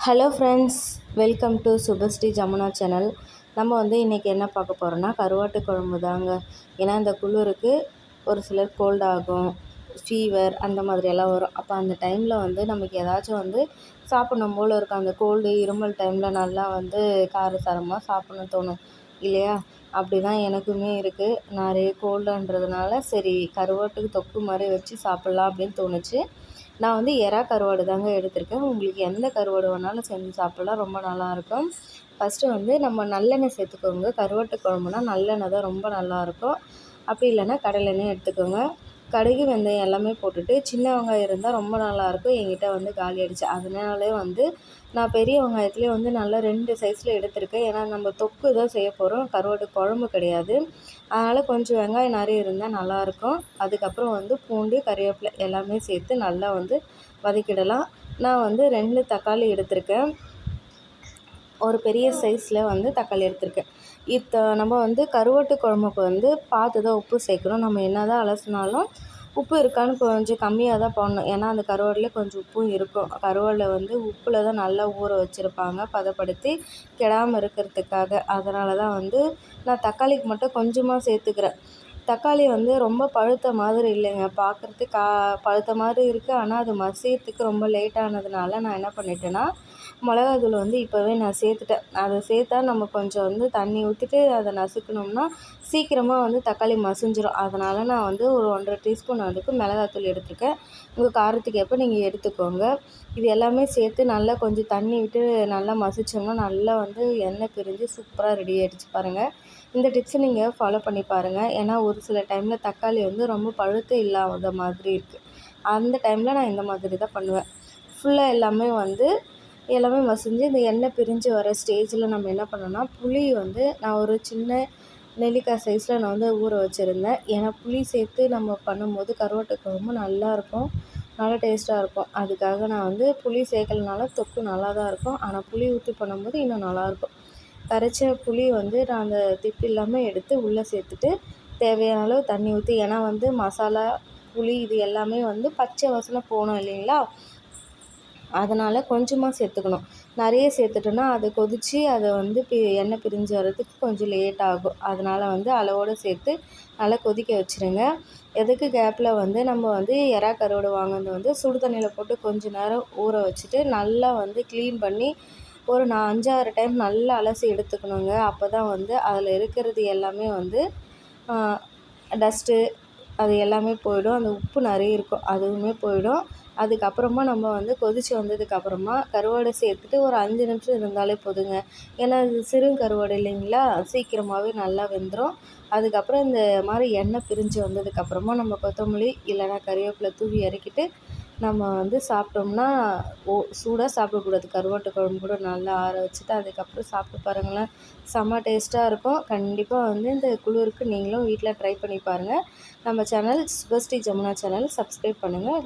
Hello friends, welcome to Subhashree Jamuna channel. நம்ம இன்றைக்கி என்ன பார்க்க போகிறோன்னா கருவாட்டு குழம்பு தாங்க. ஏன்னா இந்த குளிருக்கு ஒரு சிலர் கோல்ட் ஆகும், ஃபீவர் அந்த மாதிரியெல்லாம் வரும். அப்போ அந்த டைமில் நமக்கு ஏதாச்சும் சாப்பிட்ணும் போல் இருக்கும். அந்த கோல்டு இருமல் டைமில் நல்லா காரசாரமாக சாப்பிட்ணும் தோணும் இல்லையா? அப்படி தான் எனக்குமே இருக்குது. நிறைய கோல்டுன்றதுனால சரி கருவாட்டுக்கு தொக்கு மாதிரி வச்சு சாப்பிட்லாம் அப்படின்னு தோணுச்சு. நான் எறா கருவாடு தாங்க எடுத்திருக்கேன். உங்களுக்கு எந்த கருவாடு வேணாலும் செஞ்சு சாப்பிட்லாம், ரொம்ப நல்லாயிருக்கும். ஃபஸ்ட்டு நம்ம நல்லெண்ணெய் சேர்த்துக்கோங்க. கருவாட்டு குழம்புனா நல்லெண்ணெய் தான் ரொம்ப நல்லாயிருக்கும். அப்படி இல்லைன்னா கடலெண்ணெய் எடுத்துக்கோங்க. கடுகு, வெந்தயம் எல்லாமே போட்டுட்டு சின்ன வெங்காயம் இருந்தால் ரொம்ப நல்லாயிருக்கும். என்கிட்ட காலி ஆகிடுச்சு. அதனாலே நான் பெரிய வெங்காயத்துலேயே நல்லா 2 சைஸில் எடுத்திருக்கேன். ஏன்னா நம்ம தொக்கு தான் செய்ய போகிறோம், கருவாட்டு குழம்பு கிடையாது. அதனால் கொஞ்சம் வெங்காயம் நிறைய இருந்தால் நல்லாயிருக்கும். அதுக்கப்புறம் பூண்டு, கறிவேப்பிலை எல்லாமே சேர்த்து நல்லா வதக்கிடலாம். நான் 2 தக்காளி எடுத்திருக்கேன். ஒரு பெரிய சைஸில் தக்காளி எடுத்திருக்கேன். நம்ம கருவாட்டு குழம்புக்கு பார்த்து தான் உப்பு சேர்க்கணும். நம்ம என்ன தான் அலசினாலும் உப்பு இருக்கான்னு கொஞ்சம் கம்மியாக தான் போடணும். ஏன்னா அந்த கருவாடில் கொஞ்சம் உப்பும் இருக்கும். கருவாடில் உப்பில் தான் நல்லா ஊற வச்சுருப்பாங்க பதப்படுத்தி, கெடாமல் இருக்கிறதுக்காக. அதனால தான் நான் தக்காளிக்கு மட்டும் கொஞ்சமாக சேர்த்துக்கிறேன். தக்காளி ரொம்ப பழுத்த மாதிரி இல்லைங்க, பார்க்குறதுக்கு பழுத்த மாதிரி இருக்குது. ஆனால் அது மசியறதுக்கு ரொம்ப லேட் ஆனதுனால நான் என்ன பண்ணிட்டேன்னா, மிளகாத்தூள் இப்போவே நான் சேர்த்துட்டேன். அதை சேர்த்தா நம்ம கொஞ்சம் தண்ணி ஊற்றிட்டு அதை நசுக்கணும்னா சீக்கிரமாக தக்காளி மசிஞ்சிடும். அதனால் நான் ஒரு 1½ டீஸ்பூன் மிளகாத்தூள் எடுத்துருக்கேன். உங்கள் காரத்துக்கு எப்போ நீங்கள் எடுத்துக்கோங்க. இது எல்லாமே சேர்த்து நல்லா கொஞ்சம் தண்ணி விட்டு நல்லா மசிச்சோம்னா நல்லா எண்ணெய் பிரிஞ்சு சூப்பராக ரெடி ஆகிடுச்சு பாருங்கள். இந்த டிப்ஸை நீங்கள் ஃபாலோ பண்ணி பாருங்கள். ஏன்னா ஒரு சில டைமில் தக்காளி ரொம்ப பழுத்து இல்லாத மாதிரி இருக்குது. அந்த டைமில் நான் இந்த மாதிரி தான் பண்ணுவேன். ஃபுல்லாக எல்லாமே மசிஞ்சு இந்த எண்ணெய் பிரிஞ்சு வர ஸ்டேஜில் நம்ம என்ன பண்ணோன்னா, புளி நான் ஒரு சின்ன நெல்லிக்காய் சைஸில் நான் ஊற வச்சுருந்தேன். ஏன்னா புளி சேர்த்து நம்ம பண்ணும்போது கருவாட்டு குழம்பு நல்லாயிருக்கும், நல்லா டேஸ்ட்டாக இருக்கும். அதுக்காக நான் புளி சேர்க்கலனால தொக்கு நல்லா தான் இருக்கும். ஆனால் புளி ஊற்றி பண்ணும்போது இன்னும் நல்லாயிருக்கும். கரைச்ச புளி நான் அந்த திப்பு இல்லாமல் எடுத்து உள்ளே சேர்த்துட்டு தேவையான அளவு தண்ணி ஊற்றி, ஏன்னா மசாலா, புளி இது எல்லாமே பச்சை வாசனை போகணும் இல்லைங்களா? அதனால் கொஞ்சமாக சேர்த்துக்கணும். நிறைய சேர்த்துட்டோன்னா அது கொதித்து அதை எண்ணெய் பிரிஞ்சு வர்றதுக்கு கொஞ்சம் லேட் ஆகும். அதனால் அளவோடு சேர்த்து நல்லா கொதிக்க வச்சுருங்க. எதுக்கு கேப்பில் நம்ம எறா கருவாடு வாங்கினது சுடு தண்ணியில் போட்டு கொஞ்சம் நேரம் ஊற வச்சுட்டு நல்லா க்ளீன் பண்ணி ஒரு 5-6 டைம் நல்லா அலசி எடுத்துக்கணுங்க. அப்போ தான் அதில் இருக்கிறது எல்லாமே டஸ்ட்டு அது எல்லாமே போயிடும். அந்த உப்பு நிறைய இருக்கும், அதுவுமே போயிடும். அதுக்கப்புறமா நம்ம கொதித்து வந்ததுக்கப்புறமா கருவாடை சேர்த்துட்டு ஒரு 5 நிமிஷம் இருந்தாலே போதுங்க. ஏன்னா இது சிறு கருவாடு இல்லைங்களா, சீக்கிரமாகவே நல்லா வெந்துடும். அதுக்கப்புறம் இந்த மாதிரி எண்ணெய் பிரிஞ்சு வந்ததுக்கப்புறமா நம்ம கொத்தமல்லி இல்லைன்னா கறிவேப்பிலை தூவி இறக்கிட்டு நம்ம சாப்பிட்டோம்னா, சூடாக சாப்பிடக்கூடாது. கருவாட்டு குழம்பு கூட நல்லா ஆற வச்சுட்டு அதுக்கப்புறம் சாப்பிட்டு பாருங்களேன், செம்ம டேஸ்ட்டாக இருக்கும். கண்டிப்பாக இந்த குளிருக்கு நீங்களும் வீட்டில் ட்ரை பண்ணி பாருங்கள். நம்ம channel Subhashree Jamuna channel subscribe பண்ணுங்கள்.